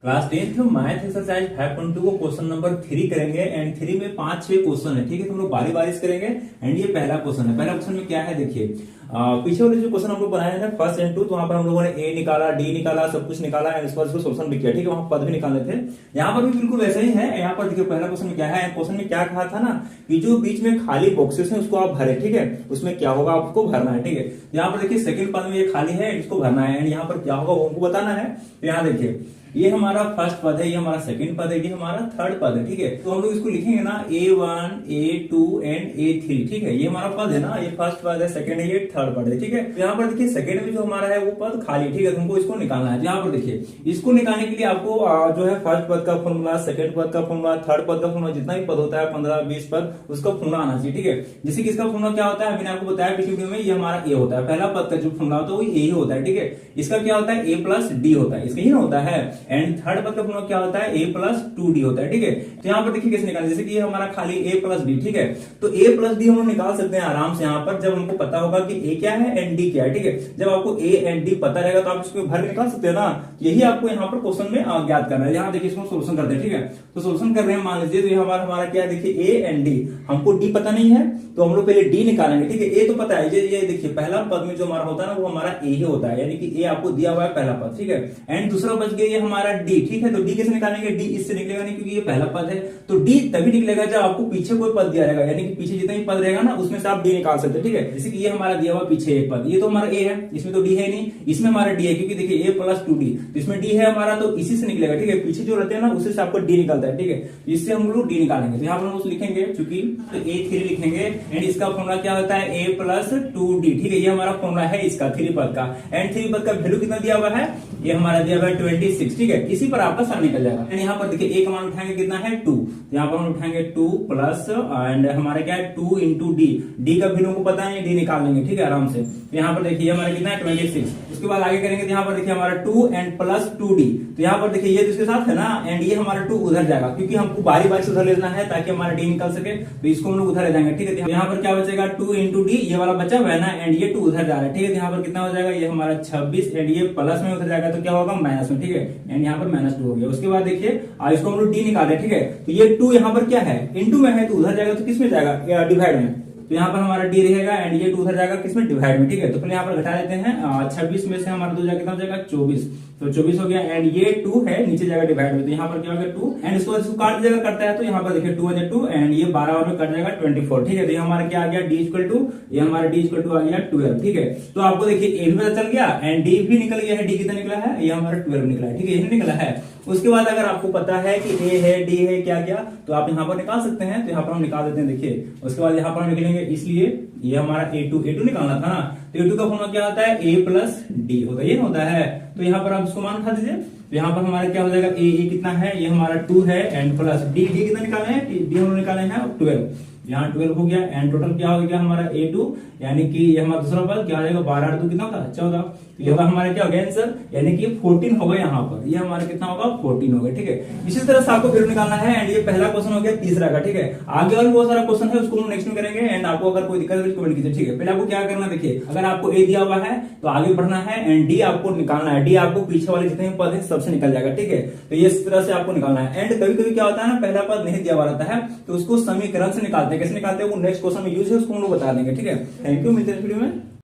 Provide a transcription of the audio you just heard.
Class 10th math exercise 5.2 को question number 3 करेंगे and 3 में 5-6 क्वेश्चन है। ठीक है, तो हम लोग बारी बारी से करेंगे एंड ये पहला क्वेश्चन है। पहला क्वेश्चन में क्या है देखिए, पीछे वाले जो क्वेश्चन हम लोग बनाए थे फर्स्ट एंड टू, तो वहां पर हम लोगों ने ए निकाला, डी निकाला, सब कुछ निकाला एंड इसके बाद उसको सोल्यूशन भी किया। ठीक है, वहां पद भी निकाले थे। यहाँ पर भी बिल्कुल वैसे ही है। यहाँ पर देखिए पहला क्वेश्चन में क्या है, क्वेश्चन में क्या कहा था ना कि जो बीच में खाली बॉक्सेस है उसको आप भरे। ठीक है, उसमें क्या होगा आपको भरना है। ठीक है, यहाँ पर देखिए सेकंड पद में ये खाली है, इसको भरना है एंड यहाँ पर क्या होगा वो हमको बताना है। तो यहाँ देखिए ये हमारा फर्स्ट पद है, ये हमारा सेकंड पद है, ये हमारा थर्ड पद है। ठीक है, तो हम लोग इसको लिखेंगे ना A1, A2 एंड A3। ठीक है, ये हमारा पद है ना, ये फर्स्ट पद है, सेकंड है, ये थर्ड पद है। ठीक है, तो यहाँ पर देखिए सेकंड में जो हमारा है वो पद खाली। ठीक है, तुमको इसको निकालना है। यहाँ पर देखिए इसको निकालने के लिए आपको जो है फर्स्ट पद का फॉर्मूला, सेकंड पद का फॉर्मूला, थर्ड पद का फॉर्मूला, जितना भी पद होता है 15-20 पद, उसका फॉर्मूला आना चाहिए। ठीक है, जैसे कि इसका फॉर्मूला क्या होता है मैंने आपको बताया पिछली वीडियो में, ये हमारा ए होता है। पहला पद का जो फॉर्मूला होता है वो ए ही होता है। ठीक है, इसका क्या होता है A+D होता है, इसका ही ना होता है। एंड थर्ड पद फॉर्मूला क्या होता है A+2D होता है। ठीक है, तो यहाँ पर देखिए कैसे निकालें, जैसे कि ये हमारा खाली A+D। ठीक है, तो A+D हम लोग निकाल सकते हैं आराम से यहाँ पर, जब हमको पता होगा कि A क्या है एंड D क्या है। ठीक है, जब आपको A एंड D पता रहेगा तो आप इसको भर के निकाल सकते हैं ना। यही आपको यहाँ पर क्वेश्चन में ज्ञात करना है। यहाँ देखिए इसको सोल्यूशन करते हैं। ठीक है, तो सोल्यूशन कर रहे हैं, मान लीजिए तो हमारा क्या है देखिए A एंड D, हमको D पता नहीं है तो हम लोग पहले D निकालेंगे। ठीक है, A तो पता है, ये देखिए पहला पद में जो हमारा होता है ना वो हमारा A ही होता है, यानी कि A आपको दिया हुआ है पहला पद। ठीक है, एंड दूसरा बच गया ये हमारा D। ठीक है, तो D कैसे निकालेंगे, D इससे निकलेगा नहीं क्योंकि ये पहला पद है, तो D तभी निकलेगा जब आपको पीछे कोई पद दिया रहेगा, यानी कि पीछे जितना भी पद रहेगा ना उसमें से आप D निकाल सकते हैं। ठीक है, जैसे कि ये हमारा दिया हुआ पीछे एक पद, ये तो हमारा A है, इसमें तो D है नहीं, इसमें हमारा D है क्योंकि देखिए A+2D, तो इसमें D है हमारा, तो इसी से निकलेगा। ठीक है, पीछे जो रहते हैं ना उसी से आपको D निकलता है। ठीक है, इससे हम लोग D निकालेंगे, तो यहाँ पर हम उस लिखेंगे चूंकि तो A3 लिखेंगे एंड इसका फॉर्मूला क्या होता है A+2D। ठीक है, ये हमारा फॉर्मूला है इसका 3 पद का, एंड 3 पद का वैल्यू कितना दिया हुआ है, ये हमारा दिया हुआ है 26। ठीक है, इसी पर आपका सर निकल जाएगा। एंड यहाँ पर देखिए A का मान उठाएंगे कितना है 2, तो यहाँ पर हम उठाएंगे 2 प्लस एंड हमारा क्या है 2 इंटू D का वैल्यू को पता है, D निकाल लेंगे। ठीक है, आराम से। तो यहाँ पर देखिए हमारा कितना है 26। उसके बाद आगे करेंगे तो यहाँ पर देखिए हमारा 2 एंड प्लस 2D, तो यहाँ पर देखिए ये इसके साथ है ना एंड ये हमारा 2 उधर जाएगा क्योंकि हमको बारी बारी से उधर लेना है ताकि हमारा D निकल सके, तो इसको हम लोग उधर ले जाएंगे। ठीक है, तो यहाँ पर क्या बचेगा 2 इंटू D, ये वाला बचा हुआ है ना एंड ये 2 उधर जा रहा है। ठीक है, तो यहाँ पर कितना हो जाएगा, ये हमारा 26 एंड ये प्लस में उधर जाएगा तो क्या होगा माइनस में। ठीक है, एंड यहाँ पर -2 हो गया। उसके बाद देखिए इसको हम लोग D निकाले। ठीक है, तो ये 2 यहाँ पर क्या है इंटू में है, तो उधर जाएगा तो किस में जाएगा डिवाइड में, तो यहाँ पर हमारा D रहेगा एंड ये 2 उधर जाएगा किसमें डिवाइड में। ठीक है, तो पहले यहाँ पर घटा लेते हैं 26 में से हमारा 2 जाएगा कितना हो जाएगा 24, तो 24 हो गया एंड ये 2 है नीचे जाएगा डिवाइड में, तो यहाँ पर क्या होगा 2 एंड इसको काट दीजिएगा करता है, तो यहाँ पर देखिए 2 है 2 एंड ये 12 और में कट जाएगा 24। ठीक है, तो ये हमारा क्या आ गया D = हमारा D = आ गया 12। ठीक है, तो आपको देखिए A भी पता चल गया एंड D भी निकल गया है। D कितना निकला है, ये हमारा 12 निकला है। ठीक है, ये निकला है। उसके बाद अगर आपको पता है कि A है D है क्या क्या, तो आप यहाँ पर निकाल सकते हैं, तो यहाँ पर हम निकाल देते हैं। देखिए उसके बाद यहाँ पर हम निकलेंगे, इसलिए ये हमारा A2 निकालना था ना, तो A2 का फॉर्मूला क्या होता है A+D होता है, ये होता है। तो यहाँ पर आप इसको मान उठा दीजिए, तो यहाँ पर हमारा क्या हो जाएगा A कितना है, ये हमारा 2 है एंड प्लस D कितना निकाले हैं, D हम लोग निकाले हैं 12, यहाँ 12 हो गया एंड टोटल क्या हो गया हमारा A2, यानी कि ये हमारा दूसरा पद क्या हो जाएगा 12 और 2 कितना होगा 14, तो ये होगा हमारा क्या हो गया आंसर, यानी कि 14 होगा यहाँ पर, ये हमारा कितना होगा 14 होगा। ठीक है, इसी तरह से आपको फिर निकालना है एंड ये पहला क्वेश्चन हो गया तीसरा का। ठीक है, आगे और बहुत सारा क्वेश्चन है उसको हम नेक्स्ट में करेंगे एंड आपको अगर कोई दिक्कत है तो कमेंट कीजिए। ठीक है, पहले आपको क्या करना, देखिए अगर आपको A दिया हुआ है तो आगे बढ़ना है एंड D आपको निकालना है। D आपको पीछे वाले जितने भी पद है सबसे निकल जाएगा। ठीक है, तो ये इस तरह से आपको निकालना है एंड कभी कभी क्या होता है ना पहला पद नहीं दिया हुआ रहता है तो उसको समीकरण से निकालते हैं, कैसे निकालते हैं वो नेक्स्ट क्वेश्चन में यूज है, उसको हम लोग बता देंगे। ठीक है, थैंक यू, मिलते हैं वीडियो में।